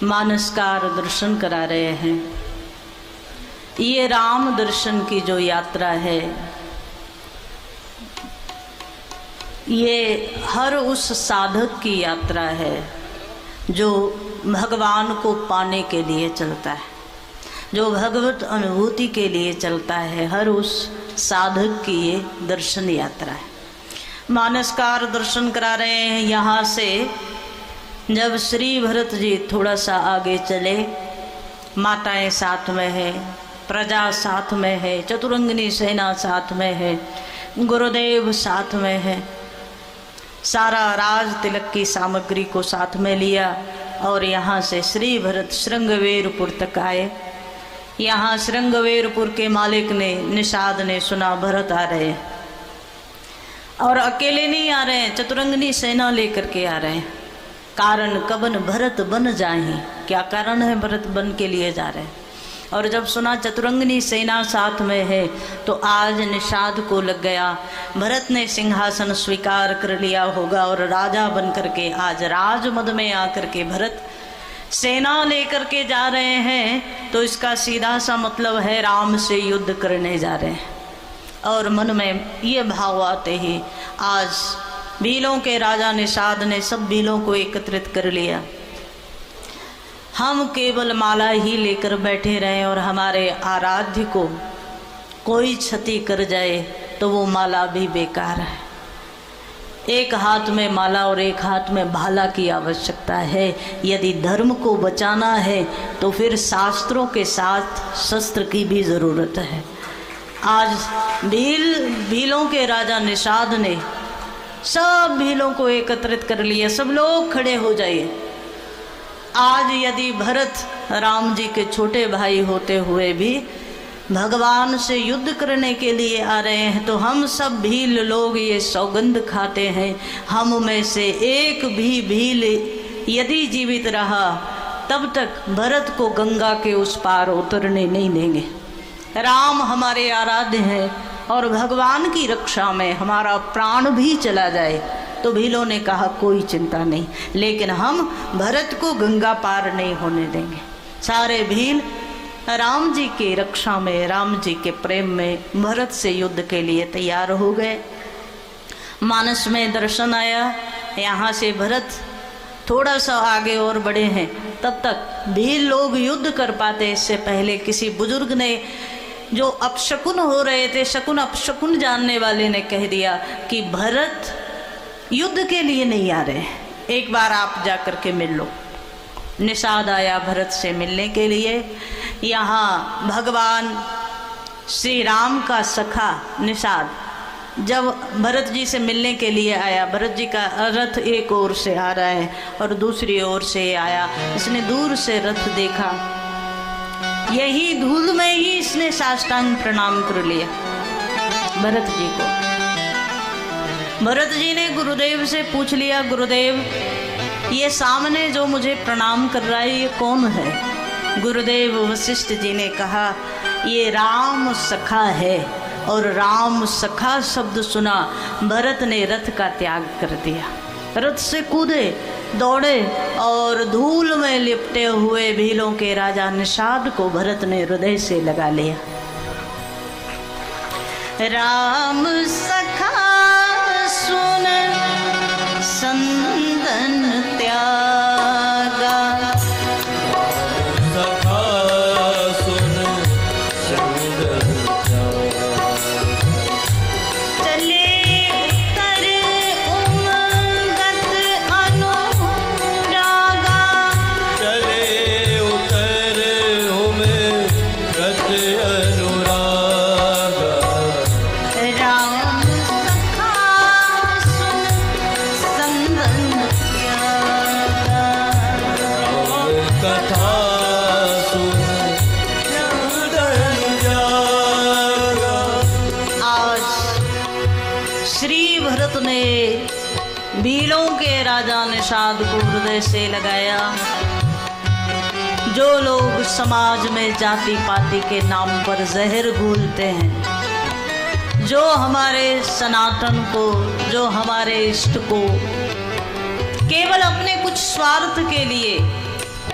मानसकार दर्शन करा रहे हैं। ये राम दर्शन की जो यात्रा है, ये हर उस साधक की यात्रा है जो भगवान को पाने के लिए चलता है, जो भगवत अनुभूति के लिए चलता है। हर उस साधक की ये दर्शन यात्रा है। मानसकार दर्शन करा रहे हैं। यहाँ से जब श्री भरत जी थोड़ा सा आगे चले, माताएं साथ में है, प्रजा साथ में है, चतुरंगिनी सेना साथ में है, गुरुदेव साथ में है, सारा राज तिलक की सामग्री को साथ में लिया और यहाँ से श्री भरत श्रृंगवेरपुर तक आए। यहाँ श्रृंगवेरपुर के मालिक ने, निषाद ने सुना भरत आ रहे हैं, और अकेले नहीं आ रहे हैं, चतुरंगिनी सेना लेकर के आ रहे हैं। कारण कबन भरत बन जाए, क्या कारण है भरत बन के लिए जा रहे हैं। और जब सुना चतुरंगिनी सेना साथ में है तो आज निषाद को लग गया, भरत ने सिंहासन स्वीकार कर लिया होगा और राजा बन करके आज राजमद में आकर के भरत सेना लेकर के जा रहे हैं, तो इसका सीधा सा मतलब है राम से युद्ध करने जा रहे हैं। और मन में ये भाव आते ही आज भीलों के राजा निषाद ने सब भीलों को एकत्रित कर लिया। हम केवल माला ही लेकर बैठे रहें और हमारे आराध्य को कोई क्षति कर जाए तो वो माला भी बेकार है। एक हाथ में माला और एक हाथ में भाला की आवश्यकता है। यदि धर्म को बचाना है तो फिर शास्त्रों के साथ शस्त्र की भी ज़रूरत है। आज भीलों के राजा निषाद ने सब भीलों को एकत्रित कर लिया। सब लोग खड़े हो जाइए। आज यदि भरत राम जी के छोटे भाई होते हुए भी भगवान से युद्ध करने के लिए आ रहे हैं, तो हम सब भील लोग ये सौगंध खाते हैं, हम में से एक भी भील यदि जीवित रहा तब तक भरत को गंगा के उस पार उतरने नहीं देंगे। राम हमारे आराध्य हैं और भगवान की रक्षा में हमारा प्राण भी चला जाए तो भीलों ने कहा कोई चिंता नहीं, लेकिन हम भरत को गंगा पार नहीं होने देंगे। सारे भील राम जी की रक्षा में, राम जी के प्रेम में भरत से युद्ध के लिए तैयार हो गए। मानस में दर्शन आया। यहाँ से भरत थोड़ा सा आगे और बढ़े हैं, तब तक भील लोग युद्ध कर पाते इससे पहले किसी बुजुर्ग ने, जो अपशकुन हो रहे थे, शकुन अपशकुन जानने वाले ने कह दिया कि भरत युद्ध के लिए नहीं आ रहे, एक बार आप जाकर के मिल लो। निषाद आया भरत से मिलने के लिए। यहाँ भगवान श्री राम का सखा निषाद जब भरत जी से मिलने के लिए आया, भरत जी का रथ एक ओर से आ रहा है और दूसरी ओर से आया। इसने दूर से रथ देखा, यही धूल में ही इसने साष्टांग प्रणाम कर लिया भरत जी को। भरत जी ने गुरुदेव से पूछ लिया, गुरुदेव ये सामने जो मुझे प्रणाम कर रहा है ये कौन है? गुरुदेव वशिष्ठ जी ने कहा ये राम सखा है। और राम सखा शब्द सुना, भरत ने रथ का त्याग कर दिया, रथ से कूदे, दौड़े और धूल में लिपटे हुए भीलों के राजा निषाद को भरत ने हृदय से लगा लिया। राम सखा सुन संदन त्यागा, सखा सुन संदन त्यागा, चले कर उमगत अनुरागा, चले उतर उमगत अनुरागा, राम सखा सुन संदन त्यागा, कथा सुन संदन त्यागा। आज श्री भरत ने भीलों के राजा निषाद को हृदय से लगाया। जो लोग समाज में जाति पाति के नाम पर जहर घोलते हैं, जो हमारे सनातन को, जो हमारे इष्ट को केवल अपने कुछ स्वार्थ के लिए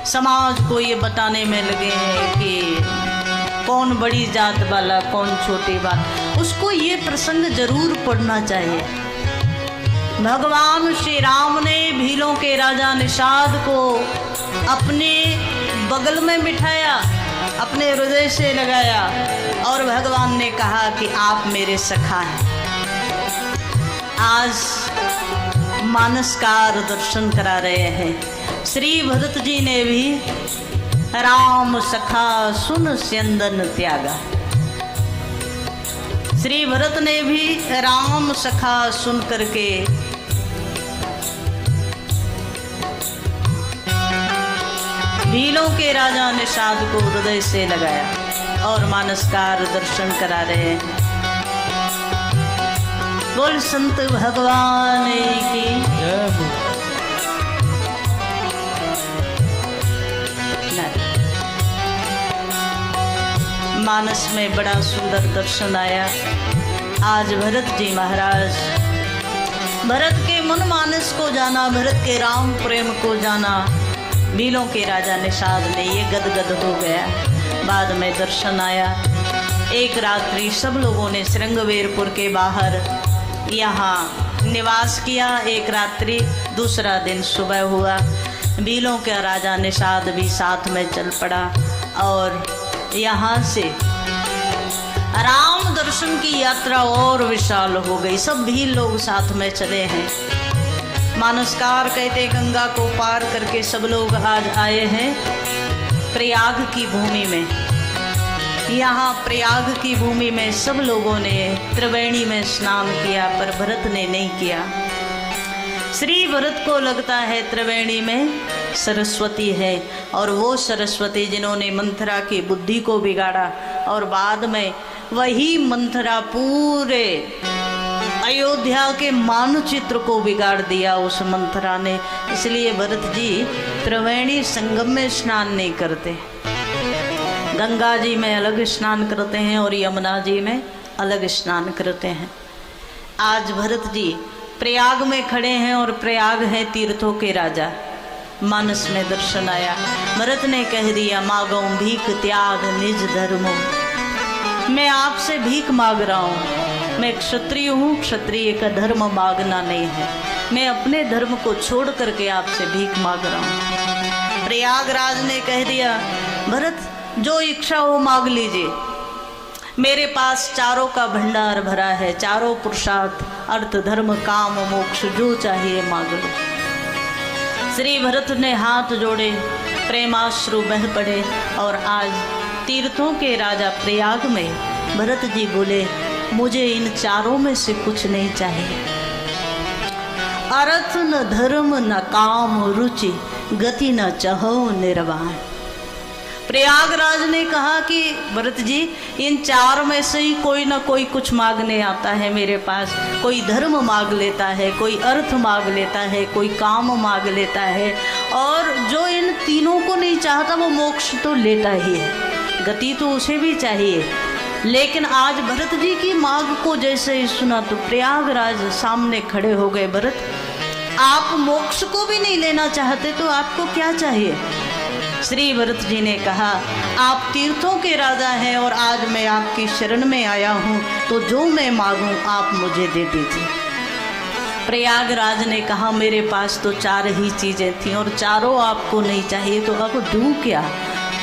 समाज को ये बताने में लगे हैं कि कौन बड़ी जात वाला कौन छोटी बात, उसको ये प्रसंग जरूर पढ़ना चाहिए। भगवान श्री राम ने भीलों के राजा निषाद को अपने बगल में बिठाया, अपने हृदय से लगाया और भगवान ने कहा कि आप मेरे सखा हैं। आज मानसकार दर्शन करा रहे हैं। श्री भरत जी ने भी राम सखा सुन स्यंदन त्यागा। श्री भरत ने भी राम सखा सुन करके भीलों के राजा निषाद को हृदय से लगाया और मानसकार दर्शन करा रहे हैं। बोल संत भगवान की मानस में बड़ा सुंदर दर्शन आया। आज भरत जी महाराज भरत के मन मानस को जाना, भरत के राम प्रेम को जाना। भीलों के राजा निषाद ने ये गदगद हो गया। बाद में दर्शन आया। एक रात्रि सब लोगों ने श्रृंगवेरपुर के बाहर यहाँ निवास किया। एक रात्रि, दूसरा दिन सुबह हुआ। भीलों का राजा निषाद भी साथ में चल पड़ा और यहाँ से राम दर्शन की यात्रा और विशाल हो गई। सब भील लोग साथ में चले हैं। मानसकार कहते गंगा को पार करके सब लोग आज आए हैं प्रयाग की भूमि में। यहाँ प्रयाग की भूमि में सब लोगों ने त्रिवेणी में स्नान किया, पर भरत ने नहीं किया। श्री भरत को लगता है त्रिवेणी में सरस्वती है, और वो सरस्वती जिन्होंने मंथरा की बुद्धि को बिगाड़ा और बाद में वही मंथरा पूरे अयोध्या के मानचित्र को बिगाड़ दिया उस मंथरा ने। इसलिए भरत जी त्रिवेणी संगम में स्नान नहीं करते। गंगा जी में अलग स्नान करते हैं और यमुना जी में अलग स्नान करते हैं। आज भरत जी प्रयाग में खड़े हैं और प्रयाग है तीर्थों के राजा। मानस में दर्शन आया। भरत ने कह दिया, मांगो भीख त्याग निज धर्मो। मैं आपसे भीख मांग रहा हूँ। मैं क्षत्रिय हूँ, क्षत्रिय का धर्म मांगना नहीं है। मैं अपने धर्म को छोड़ करके आपसे भीख मांग रहा हूँ। प्रयागराज ने कह दिया, भरत जो इच्छा हो मांग लीजिए। मेरे पास चारों का भंडार भरा है, चारों पुरुषार्थ अर्थ धर्म काम मोक्ष जो चाहिए मांग लो। श्री भरत ने हाथ जोड़े, प्रेमाश्रु बह पड़े और आज तीर्थों के राजा प्रयाग में भरत जी बोले, मुझे इन चारों में से कुछ नहीं चाहिए। अर्थ न धर्म न काम रुचि गति न चहो निर्वाण। प्रयागराज ने कहा कि भरत जी इन चार में से ही कोई ना कोई कुछ मांगने आता है मेरे पास। कोई धर्म मांग लेता है, कोई अर्थ मांग लेता है, कोई काम मांग लेता है, और जो इन तीनों को नहीं चाहता वो मोक्ष तो लेता ही है, गति तो उसे भी चाहिए। लेकिन आज भरत जी की मांग को जैसे ही सुना तो प्रयागराज सामने खड़े हो गए। भरत, आप मोक्ष को भी नहीं लेना चाहते तो आपको क्या चाहिए? श्री भरत जी ने कहा, आप तीर्थों के राजा हैं और आज मैं आपकी शरण में आया हूँ, तो जो मैं मांगूं आप मुझे दे दीजिए। प्रयागराज ने कहा, मेरे पास तो चार ही चीज़ें थीं और चारों आपको नहीं चाहिए, तो अब दूँ क्या?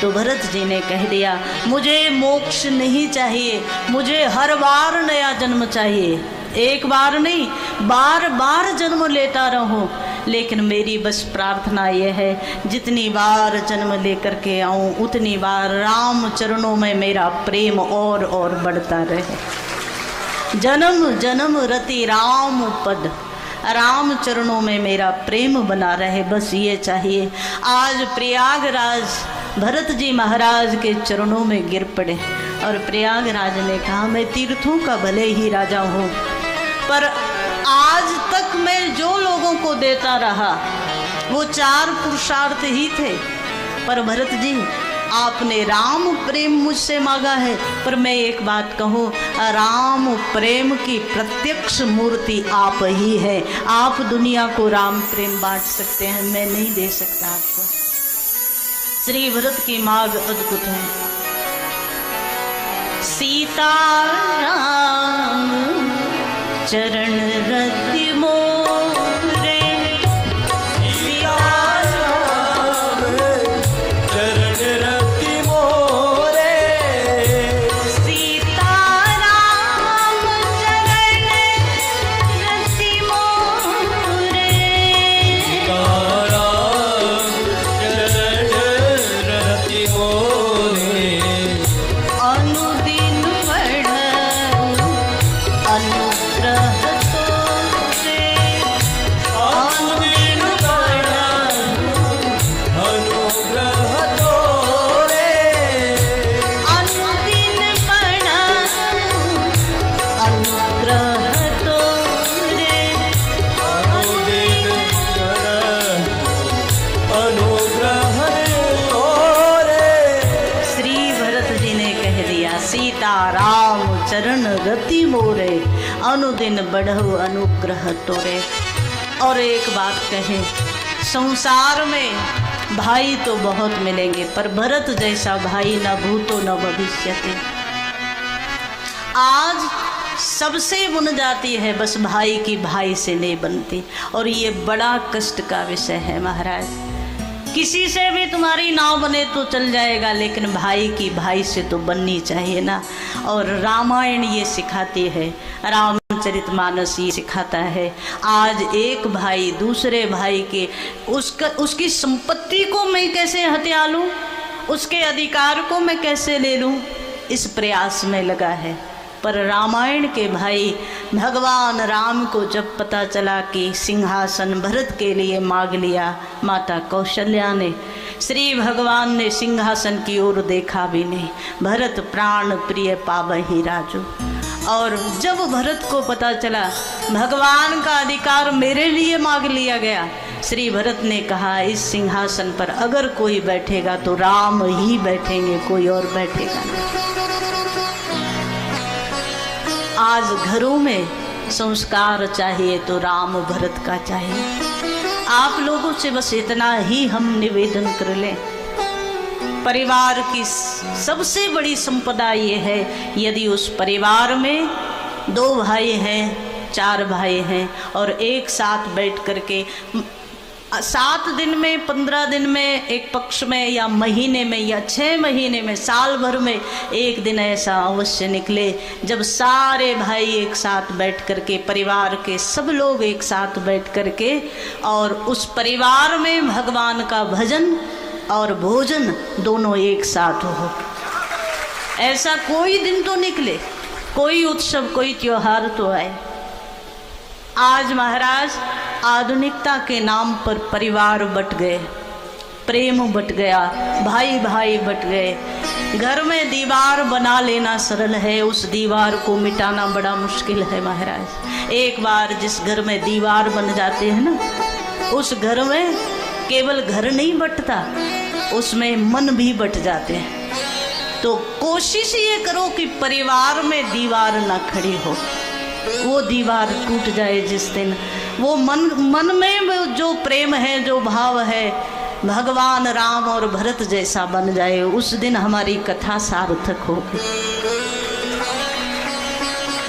तो भरत जी ने कह दिया, मुझे मोक्ष नहीं चाहिए, मुझे हर बार नया जन्म चाहिए। एक बार नहीं, बार बार जन्म लेता रहूं। लेकिन मेरी बस प्रार्थना यह है, जितनी बार जन्म लेकर के आऊं उतनी बार राम चरणों में मेरा प्रेम और बढ़ता रहे। जन्म जन्म रति राम पद, राम चरणों में मेरा प्रेम बना रहे, बस ये चाहिए। आज प्रयागराज भरत जी महाराज के चरणों में गिर पड़े और प्रयागराज ने कहा, मैं तीर्थों का भले ही राजा हूँ, पर आज तक मैं जो लोगों को देता रहा वो चार पुरुषार्थ ही थे। पर भरत जी, आपने राम प्रेम मुझसे मांगा है, पर मैं एक बात कहूँ, राम प्रेम की प्रत्यक्ष मूर्ति आप ही है। आप दुनिया को राम प्रेम बांट सकते हैं, मैं नहीं दे सकता आपको। श्री भरत की मांग अद्भुत है। सीताराम चरण रति मोरे, सीताराम चरण रति मोरे, सीताराम चरण रति मोरे, सीताराम चरण रति मोरे, अनुदिन बढ़ अनुग्रह तोरे, अनुदिन बढ़ अनुग्रह तोरे, अनुदिन बढ़ अनुग्रह तोरे, अनुदिन बढ़ अनुग्रह तोरे। श्री भरत जी ने कह दिया सीताराम चरण रति मोरे, अनुदिन बढ़हु अनुग्रह तोरे। और एक बात कहें, संसार में भाई तो बहुत मिलेंगे, पर भरत जैसा भाई न भूतो न भविष्यति। आज सबसे बुन जाती है, बस भाई की भाई से नहीं बनती, और ये बड़ा कष्ट का विषय है महाराज। किसी से भी तुम्हारी नाव बने तो चल जाएगा, लेकिन भाई की भाई से तो बननी चाहिए ना। और रामायण ये सिखाती है, रामचरितमानस ये सिखाता है। आज एक भाई दूसरे भाई के उसकी संपत्ति को मैं कैसे हत्या लूं, उसके अधिकार को मैं कैसे ले लूं, इस प्रयास में लगा है। पर रामायण के भाई भगवान राम को जब पता चला कि सिंहासन भरत के लिए मांग लिया माता कौशल्या ने, श्री भगवान ने सिंहासन की ओर देखा भी नहीं। भरत प्राण प्रिय पावहि राजू। और जब भरत को पता चला भगवान का अधिकार मेरे लिए मांग लिया गया, श्री भरत ने कहा इस सिंहासन पर अगर कोई बैठेगा तो राम ही बैठेंगे, कोई और बैठेगा नहीं। आज घरों में संस्कार चाहिए तो राम भरत का चाहिए। आप लोगों से बस इतना ही हम निवेदन कर लें, परिवार की सबसे बड़ी संपदा ये है, यदि उस परिवार में 2 भाई हैं 4 भाई हैं और एक साथ बैठ करके 7 दिन में 15 दिन में एक पक्ष में या महीने में या 6 महीने में साल भर में एक दिन ऐसा अवश्य निकले जब सारे भाई एक साथ बैठ करके, परिवार के सब लोग एक साथ बैठ करके और उस परिवार में भगवान का भजन और भोजन दोनों एक साथ हो। ऐसा कोई दिन तो निकले, कोई उत्सव कोई त्योहार तो आए। आज महाराज आधुनिकता के नाम पर परिवार बट गए, प्रेम बट गया, भाई भाई बट गए। घर में दीवार बना लेना सरल है, उस दीवार को मिटाना बड़ा मुश्किल है महाराज। एक बार जिस घर में दीवार बन जाते हैं ना, उस घर में केवल घर नहीं बटता, उसमें मन भी बट जाते हैं। तो कोशिश ये करो कि परिवार में दीवार ना खड़ी हो। वो दीवार टूट जाए जिस दिन, वो मन में जो प्रेम है, जो भाव है, भगवान राम और भरत जैसा बन जाए, उस दिन हमारी कथा सार्थक होगी।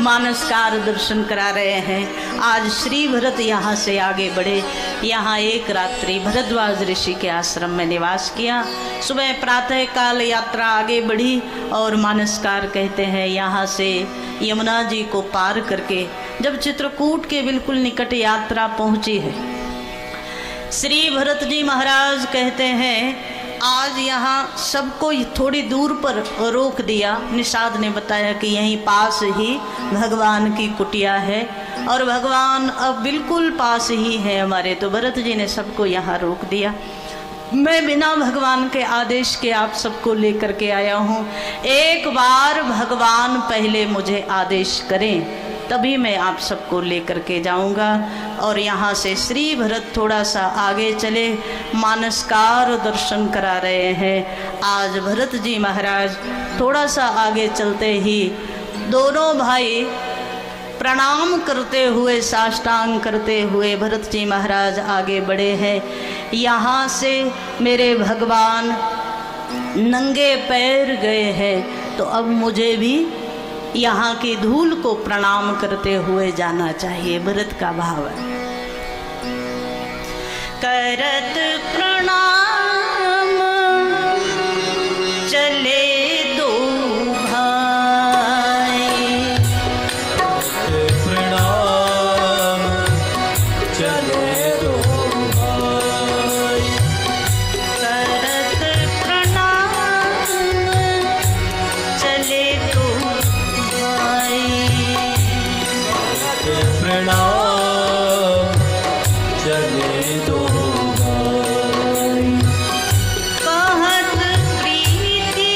मानसकार दर्शन करा रहे हैं। आज श्री भरत यहाँ से आगे बढ़े, यहाँ एक रात्रि भरद्वाज ऋषि के आश्रम में निवास किया। सुबह प्रातः काल यात्रा आगे बढ़ी और मानसकार कहते हैं यहाँ से यमुना जी को पार करके जब चित्रकूट के बिल्कुल निकट यात्रा पहुँची है, श्री भरत जी महाराज कहते हैं आज यहाँ सबको थोड़ी दूर पर रोक दिया। निषाद ने बताया कि यहीं पास ही भगवान की कुटिया है और भगवान अब बिल्कुल पास ही है हमारे। तो भरत जी ने सबको यहाँ रोक दिया। मैं बिना भगवान के आदेश के आप सबको लेकर के आया हूँ। एक बार भगवान पहले मुझे आदेश करें तभी मैं आप सबको लेकर के जाऊंगा। और यहाँ से श्री भरत थोड़ा सा आगे चले, मानसकार दर्शन करा रहे हैं। आज भरत जी महाराज थोड़ा सा आगे चलते ही दोनों भाई प्रणाम करते हुए, साष्टांग करते हुए भरत जी महाराज आगे बढ़े हैं। यहाँ से मेरे भगवान नंगे पैर गए हैं, तो अब मुझे भी यहाँ की धूल को प्रणाम करते हुए जाना चाहिए। भरत का भाव है, करत प्रणाम चले दो भाई, प्रणाम चले दो भाई, करत प्रणाम चले दो भाई, प्रणाम चले दो भाई, कहत प्रीति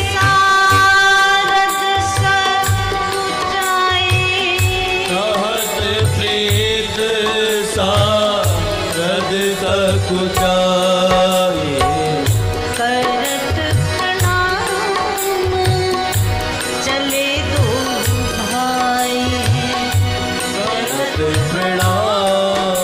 सारद सकुचाई, कहत प्रीत सारद सकुचाई, करत प्रणाम चले दो भाई, करत प्रणाम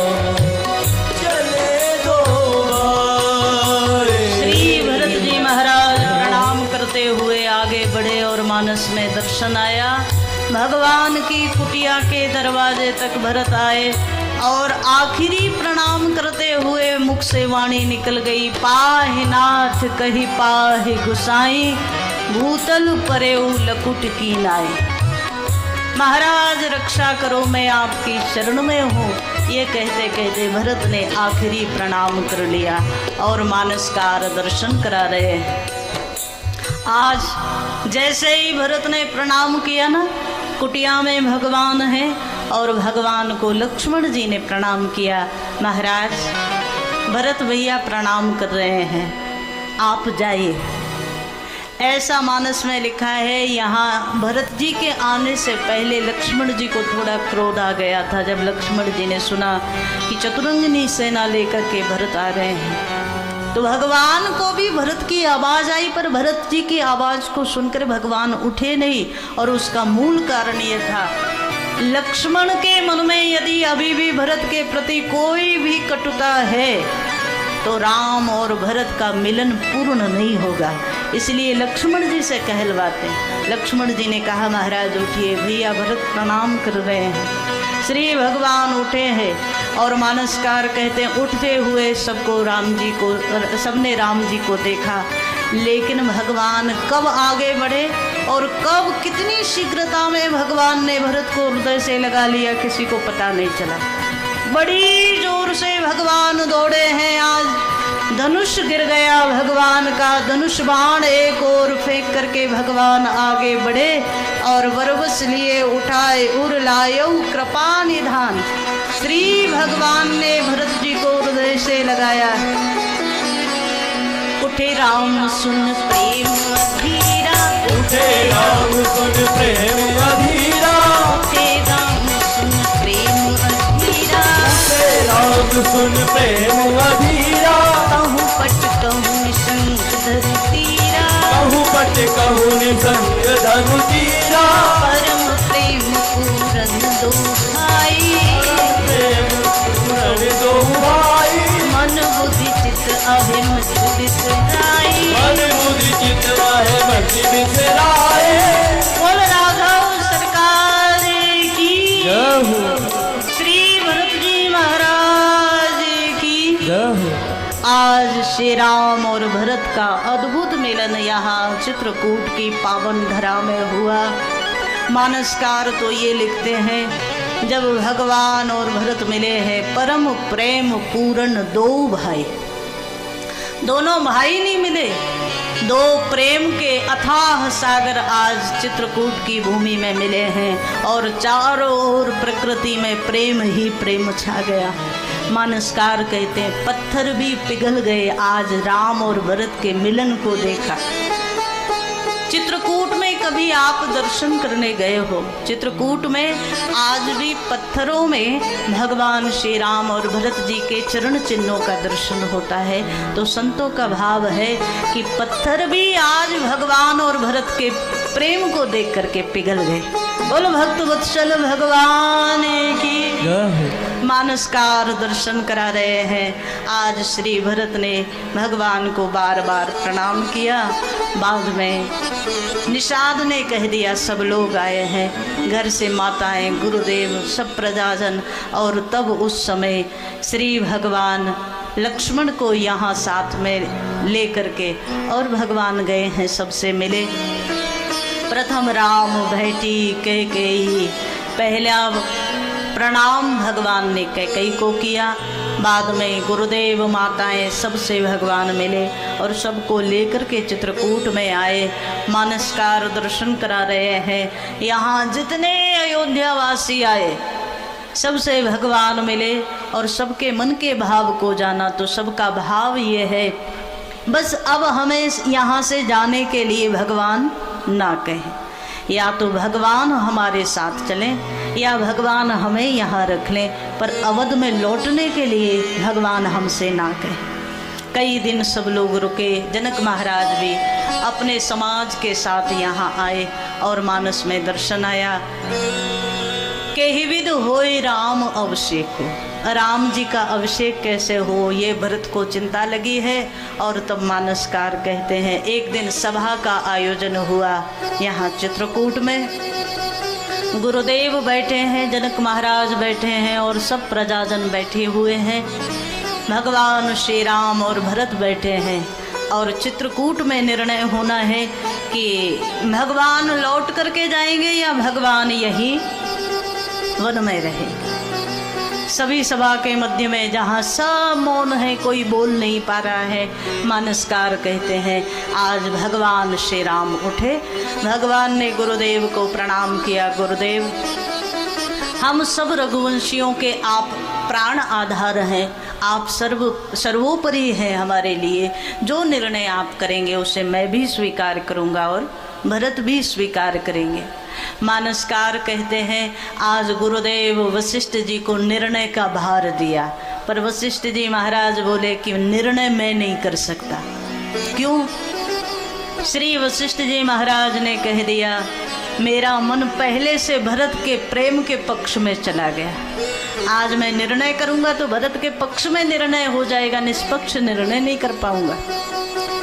चले दो भाई। श्री भरत जी महाराज प्रणाम करते हुए आगे बढ़े और मानस में दर्शन आया। भगवान की कुटिया के दरवाजे तक भरत आए और आखिरी प्रणाम करते हुए मुख से वाणी निकल गई, पाहि नाथ कही पाहि गुसाई, भूतल परेऊ लकुट की नाई। महाराज रक्षा करो, मैं आपकी शरण में हूँ। ये कहते कहते भरत ने आखिरी प्रणाम कर लिया और मानसकार दर्शन करा रहे हैं। आज जैसे ही भरत ने प्रणाम किया ना, कुटिया में भगवान है और भगवान को लक्ष्मण जी ने प्रणाम किया। महाराज भरत भैया प्रणाम कर रहे हैं, आप जाइए। ऐसा मानस में लिखा है। यहाँ भरत जी के आने से पहले लक्ष्मण जी को थोड़ा क्रोध आ गया था, जब लक्ष्मण जी ने सुना कि चतुरंगिनी सेना लेकर के भरत आ रहे हैं। तो भगवान को भी भरत की आवाज़ आई, पर भरत जी की आवाज़ को सुनकर भगवान उठे नहीं। और उसका मूल कारण ये था, लक्ष्मण के मन में यदि अभी भी भरत के प्रति कोई भी कटुता है तो राम और भरत का मिलन पूर्ण नहीं होगा। इसलिए लक्ष्मण जी से कहलवाते। लक्ष्मण जी ने कहा, महाराज उठिए, भैया भरत प्रणाम कर रहे हैं। श्री भगवान उठे हैं और मानसकार कहते हैं, उठते हुए सबको राम जी को, सबने राम जी को देखा। लेकिन भगवान कब आगे बढ़े और कब कितनी शीघ्रता में भगवान ने भरत को हृदय से लगा लिया, किसी को पता नहीं चला। बड़ी जोर से भगवान दौड़े हैं। आज धनुष गिर गया भगवान का, धनुष बाण एक और फेंक करके भगवान आगे बढ़े और बरबस लिए उठाए उर लायऊ कृपा निधान। श्री भगवान ने भरत जी को हृदय से लगाया। उठे राम सुन प्रेम अधीरा, उठे राम सुन प्रेम अधीरा, उठे राम सुन प्रेम अधीरा, उठे राम सुन प्रेम अधीरा, कहूँ पट कहूँ निसंग धरु तीरा, कहूँ पट कहूँ निसंग धनु तीरा, परम प्रेम पूरन दो भाई, प्रेम पूरन दो भाई, मन बुद्धि चित्त अभिम बिसराई, मन बुद्धि चित्त रहे मति बिसराए। बोल राघव सरकार की, जय हो, श्री भरत जी महाराज की। जय हो। आज श्री राम और भरत का अद्भुत मिलन यहाँ चित्रकूट की पावन धरा में हुआ। मानसकार तो ये लिखते हैं, जब भगवान और भरत मिले हैं, परम प्रेम पूर्ण दो भाई। दोनों भाई नहीं मिले, दो प्रेम के अथाह सागर आज चित्रकूट की भूमि में मिले हैं और चारों ओर प्रकृति में प्रेम ही प्रेम छा गया। मानसकार कहते हैं, पत्थर भी पिघल गए आज राम और भरत के मिलन को देखा। चित्रकूट में कभी आप दर्शन करने गए हो? चित्रकूट में आज भी पत्थरों में भगवान श्री राम और भरत जी के चरण चिन्हों का दर्शन होता है। तो संतों का भाव है कि पत्थर भी आज भगवान और भरत के प्रेम को देख करके पिघल गए। बोलो भक्त वत्सल भगवान की। मानसकार दर्शन करा रहे हैं। आज श्री भरत ने भगवान को बार बार प्रणाम किया। बाद में निषाद ने कह दिया सब लोग आए हैं, घर से माताएं, गुरुदेव, सब प्रजाजन। और तब उस समय श्री भगवान लक्ष्मण को यहाँ साथ में ले करके और भगवान गए हैं, सबसे मिले। प्रथम राम भेटी कैकेयी, पहला प्रणाम भगवान ने कैकेयी को किया। बाद में गुरुदेव, माताएं, सबसे भगवान मिले और सबको लेकर के चित्रकूट में आए। मानसकार दर्शन करा रहे हैं। यहाँ जितने अयोध्यावासी आए सबसे भगवान मिले और सबके मन के भाव को जाना। तो सबका भाव ये है, बस अब हमें यहाँ से जाने के लिए भगवान ना कहें, या तो भगवान हमारे साथ चलें या भगवान हमें यहाँ रख लें, पर अवध में लौटने के लिए भगवान हमसे ना कहें। कई दिन सब लोग रुके। जनक महाराज भी अपने समाज के साथ यहाँ आए और मानस में दर्शन आया। केहिविद होय राम अभिषेक हो, राम जी का अभिषेक कैसे हो, ये भरत को चिंता लगी है। और तब मानसकार कहते हैं एक दिन सभा का आयोजन हुआ यहाँ चित्रकूट में। गुरुदेव बैठे हैं, जनक महाराज बैठे हैं और सब प्रजाजन बैठे हुए हैं। भगवान श्री राम और भरत बैठे हैं और चित्रकूट में निर्णय होना है कि भगवान लौट करके जाएंगे या भगवान यही वन में रहेंगे। सभी सभा के मध्य में जहाँ सब मौन है, कोई बोल नहीं पा रहा है, मानसकार कहते हैं आज भगवान श्री राम उठे। भगवान ने गुरुदेव को प्रणाम किया। गुरुदेव, हम सब रघुवंशियों के आप प्राण आधार हैं, आप सर्वोपरि हैं हमारे लिए। जो निर्णय आप करेंगे उसे मैं भी स्वीकार करूंगा और भरत भी स्वीकार करेंगे। मानसकार कहते हैं आज गुरुदेव वशिष्ठ जी को निर्णय का भार दिया, पर वशिष्ठ जी महाराज बोले कि निर्णय मैं नहीं कर सकता। क्यों? श्री वशिष्ठ जी महाराज ने कह दिया मेरा मन पहले से भरत के प्रेम के पक्ष में चला गया। आज मैं निर्णय करूंगा तो भरत के पक्ष में निर्णय हो जाएगा, निष्पक्ष निर्णय नहीं कर पाऊंगा।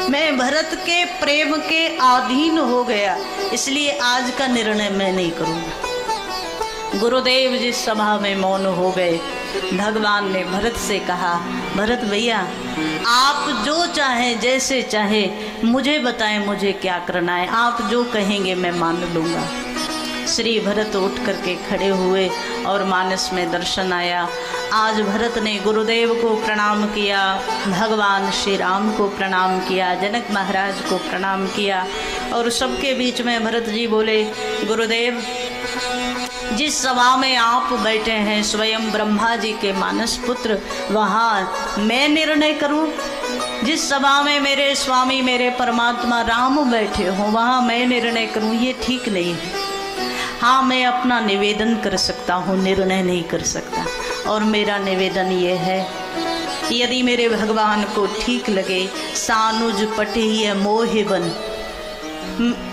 मैं भरत के प्रेम के अधीन हो गया, इसलिए आज का निर्णय मैं नहीं करूंगा। गुरुदेव जिस सभा में मौन हो गए, भगवान ने भरत से कहा भरत भैया, आप जो चाहें जैसे चाहे मुझे बताएं मुझे क्या करना है, आप जो कहेंगे मैं मान लूँगा। श्री भरत उठ करके खड़े हुए और मानस में दर्शन आया। आज भरत ने गुरुदेव को प्रणाम किया, भगवान श्री राम को प्रणाम किया, जनक महाराज को प्रणाम किया और सबके बीच में भरत जी बोले गुरुदेव, जिस सभा में आप बैठे हैं स्वयं ब्रह्मा जी के मानस पुत्र, वहाँ मैं निर्णय करूं? जिस सभा में मेरे स्वामी मेरे परमात्मा राम बैठे हों वहाँ मैं निर्णय करूं? ये ठीक नहीं है। हाँ, मैं अपना निवेदन कर सकता हूँ, निर्णय नहीं कर सकता। और मेरा निवेदन ये है, यदि मेरे भगवान को ठीक लगे, सानुज पटिय मोहि बन,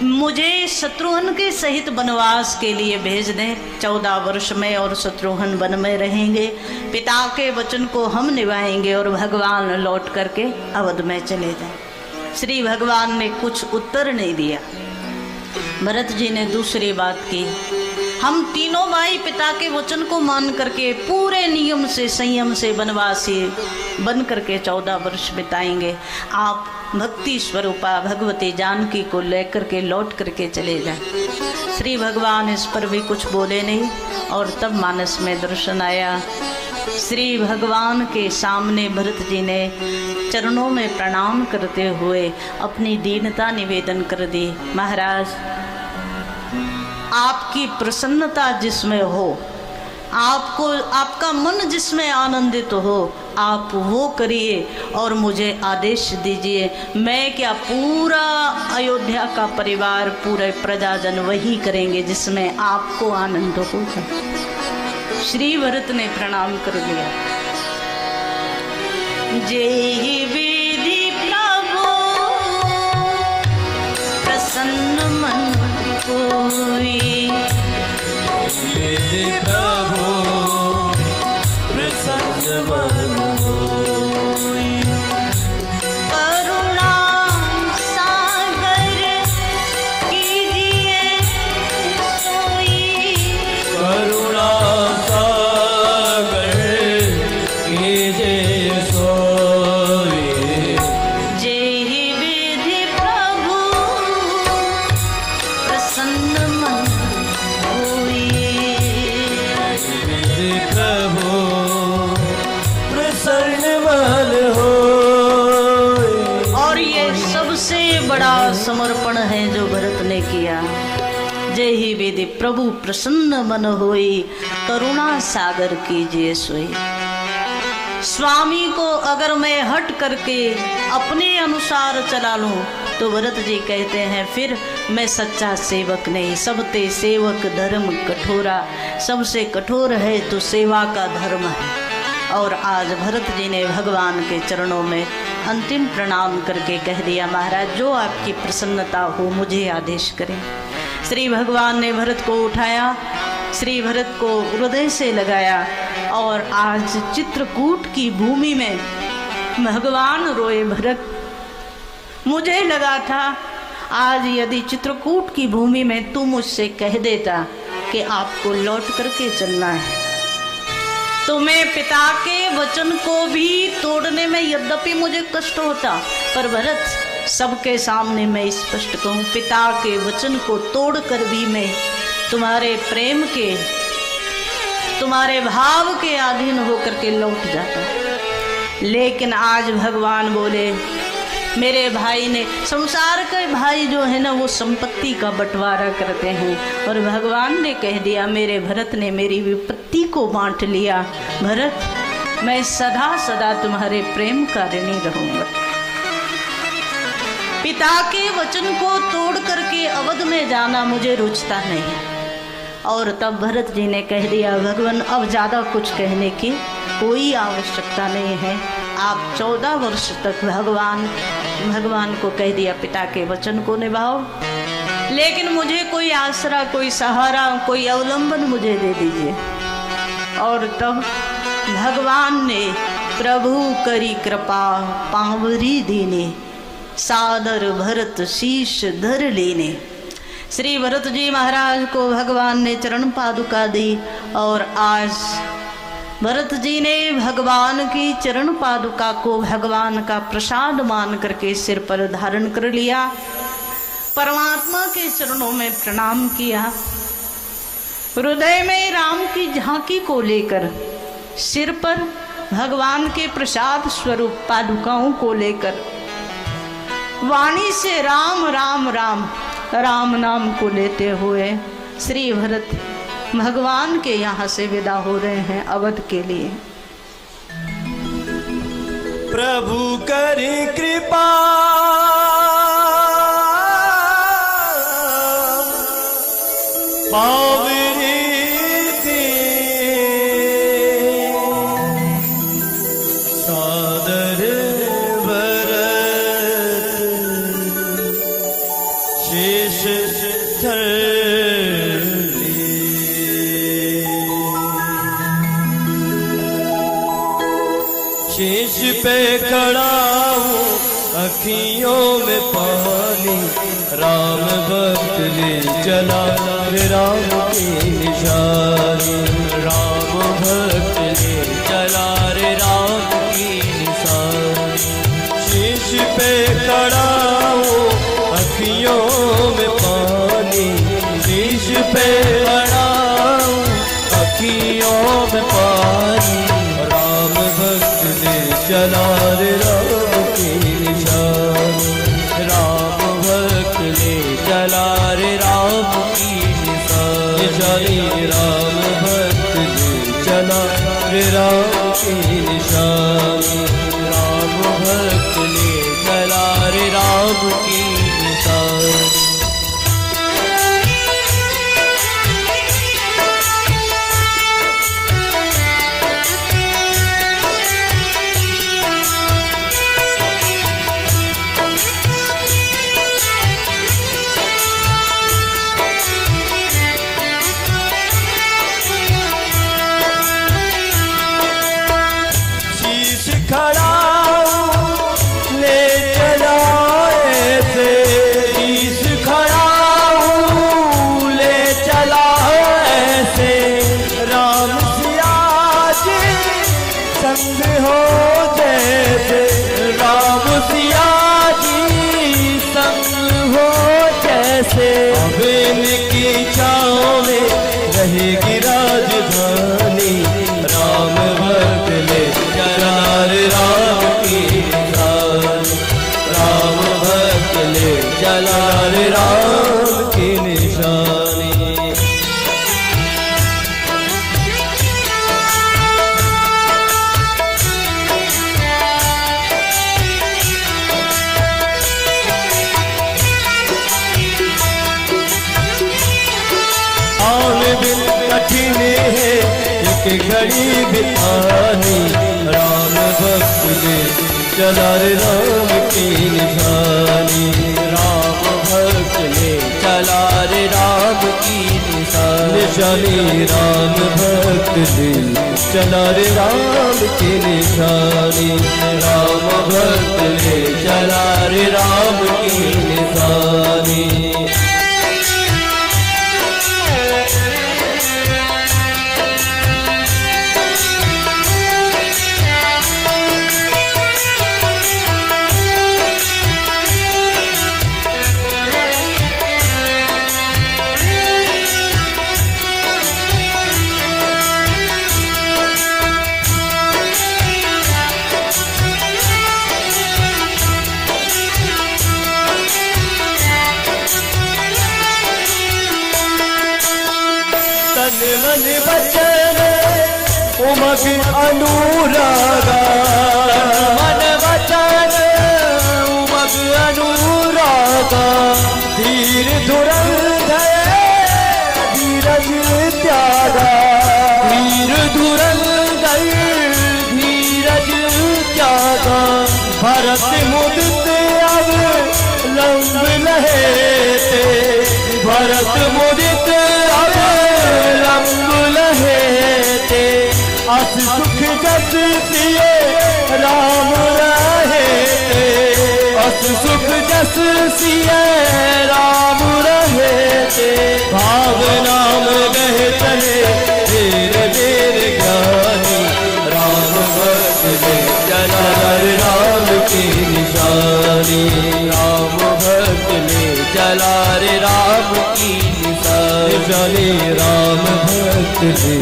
मुझे शत्रुघ्न के सहित वनवास के लिए भेज दें। 14 वर्ष में और शत्रुघ्न वन में रहेंगे, पिता के वचन को हम निभाएंगे और भगवान लौट करके अवध में चले जाएं। श्री भगवान ने कुछ उत्तर नहीं दिया। भरत जी ने दूसरी बात की, हम तीनों भाई पिता के वचन को मान करके पूरे नियम से संयम से वनवासी बन करके 14 वर्ष बिताएंगे। आप भक्ति स्वरूपा भगवती जानकी को लेकर के लौट करके चले जाएं। श्री भगवान इस पर भी कुछ बोले नहीं और तब मानस में दर्शन आया। श्री भगवान के सामने भरत जी ने चरणों में प्रणाम करते हुए अपनी दीनता निवेदन कर दी। महाराज, आपकी प्रसन्नता जिसमें हो, आपको आपका मन जिसमें आनंदित हो, आप वो करिए और मुझे आदेश दीजिए। मैं क्या, पूरा अयोध्या का परिवार, पूरे प्रजाजन वही करेंगे जिसमें आपको आनंद होगा। श्री भरत ने प्रणाम कर दिया। जय विधि प्रभु प्रसन्न मन कोई, विधि प्रभु सबसे बड़ा समर्पण है जो भरत ने किया। जय ही वेदि प्रभु प्रसन्न मन होई, करुणा सागर कीजिए सोई। स्वामी को अगर मैं हट करके अपने अनुसार चला लूं तो भरत जी कहते हैं फिर मैं सच्चा सेवक नहीं। सबते सेवक धर्म कठोरा, सबसे कठोर है तो सेवा का धर्म है। और आज भरत जी ने भगवान के चरणों में अंतिम प्रणाम करके कह दिया, महाराज जो आपकी प्रसन्नता हो मुझे आदेश करें। श्री भगवान ने भरत को उठाया, श्री भरत को हृदय से लगाया और आज चित्रकूट की भूमि में भगवान रोए। भरत, मुझे लगा था आज यदि चित्रकूट की भूमि में तू मुझसे कह देता कि आपको लौट करके चलना है तो मैं पिता के वचन को भी तोड़ने में यद्यपि मुझे कष्ट होता, पर भरत सबके सामने मैं स्पष्ट कहूँ, पिता के वचन को तोड़कर भी मैं तुम्हारे प्रेम के, तुम्हारे भाव के अधीन होकर के लौट जाता। लेकिन आज भगवान बोले, मेरे भाई ने, संसार के भाई जो है ना वो संपत्ति का बंटवारा करते हैं, और भगवान ने कह दिया मेरे भरत ने मेरी विपत्ति को बांट लिया। भरत, मैं सदा सदा तुम्हारे प्रेम का ऋणी रहूंगा। पिता के वचन को तोड़ करके अवध में जाना मुझे रुचता नहीं। और तब भरत जी ने कह दिया, भगवान अब ज्यादा कुछ कहने की कोई आवश्यकता नहीं है, आप 14 वर्ष तक भगवान को कह दिया पिता के वचन को निभाओ, लेकिन मुझे कोई आसरा, कोई सहारा, कोई अवलंबन मुझे दे दीजिए। और तब भगवान ने प्रभु करी कृपा पावरी दीने, सादर भरत शीश धर लेने। श्री भरत जी महाराज को भगवान ने चरण पादुका दी और आज भरत जी ने भगवान की चरण पादुका को भगवान का प्रसाद मान करके सिर पर धारण कर लिया, परमात्मा के चरणों में प्रणाम किया, हृदय में राम की झांकी को लेकर, सिर पर भगवान के प्रसाद स्वरूप पादुकाओं को लेकर, वाणी से राम राम राम राम नाम को लेते हुए श्री भरत भगवान के यहाँ से विदा हो रहे हैं अवध के लिए। प्रभु करी कृपा पावरी दी, सादर भरत शीश धर शीश पे खड़ा हूँ अखियों में पानी, राम भक्त ले चला रे राम की निशानी, राम भक्त ले चला रे राम की निशानी। शीश पे खड़ा हूँ अखियों में पानी, शीश पे खड़ा हूँ अखियों में पानी, राम भक्त ले चला रे राम की निशानी, राम भक्त ले चला रे राम की निशानी, राम भक्त ले चला रे राम की निशानी, राम भक्त ले चला रे राम की निशानी। खड़ा ले चला ऐसे ले चला रे राम की निशानी। कठिन है एक घड़ी बितानी, राम भक्त ले चला रे राम की निशानी। राम भक्त ले चला रे राम की निशानी। राम भक्त ले चला रे राम की निशानी। राम भक्त ले चला रे राम की निशानी। मन वचन उमग अनुरागा, मन वचन उमग अनुरागा। धीर धुरंधर धीरज त्यागा, धीर धुरंधर धीरज त्यागा। भरत मुदित अब लंब लहेते, भरत मुदित अब लंब लहेते। अस सुख जस सिए राम रहेते, अस सुख जस सिए राम रहेते। भाव नाम गह चले देर देर ज्ञानी, राम भक्त ले चला रे राम की निशानी। राम भक्त ले चला रे राम की निशानी। राम भक्त ले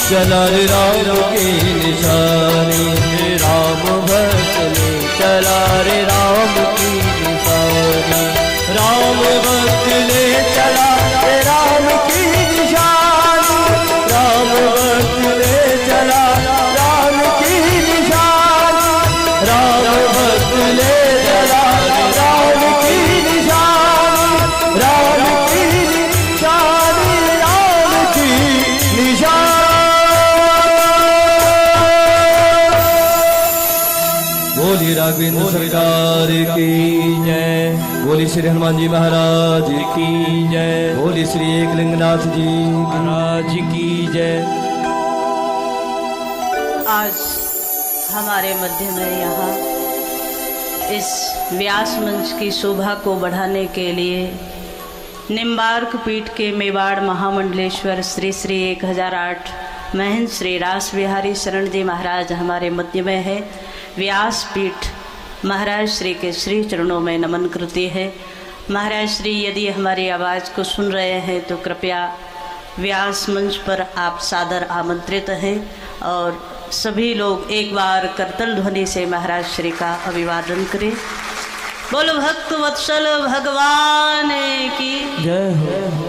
चला रे राम की निशानी। राम भक्त ले चला रे राम की निशानी। राम भक्त ले चला रे राम की निशानी। राम भक्त ले चला राम की निशानी। राम भक्त ले चला राम की निशानी। राम की निशानी, राम की निशानी। बोली राघवेंद्र सरकार की जय। बोली श्री हनुमान जी महाराज की जय। बोली श्री एकलिंगनाथ जी महाराज की जय। आज हमारे मध्य में यहाँ इस व्यास मंच की शोभा को बढ़ाने के लिए निम्बार्क पीठ के मेवाड़ महामंडलेश्वर श्री श्री 1008 महंत श्री रास बिहारी शरण जी महाराज हमारे मध्य में है। व्यास पीठ महाराज श्री के श्री चरणों में नमन करती है। महाराज श्री यदि हमारी आवाज़ को सुन रहे हैं तो कृपया व्यास मंच पर आप सादर आमंत्रित हैं और सभी लोग एक बार करतल ध्वनि से महाराज श्री का अभिवादन करें। बोलो भक्त वत्सल भगवान की जय हो।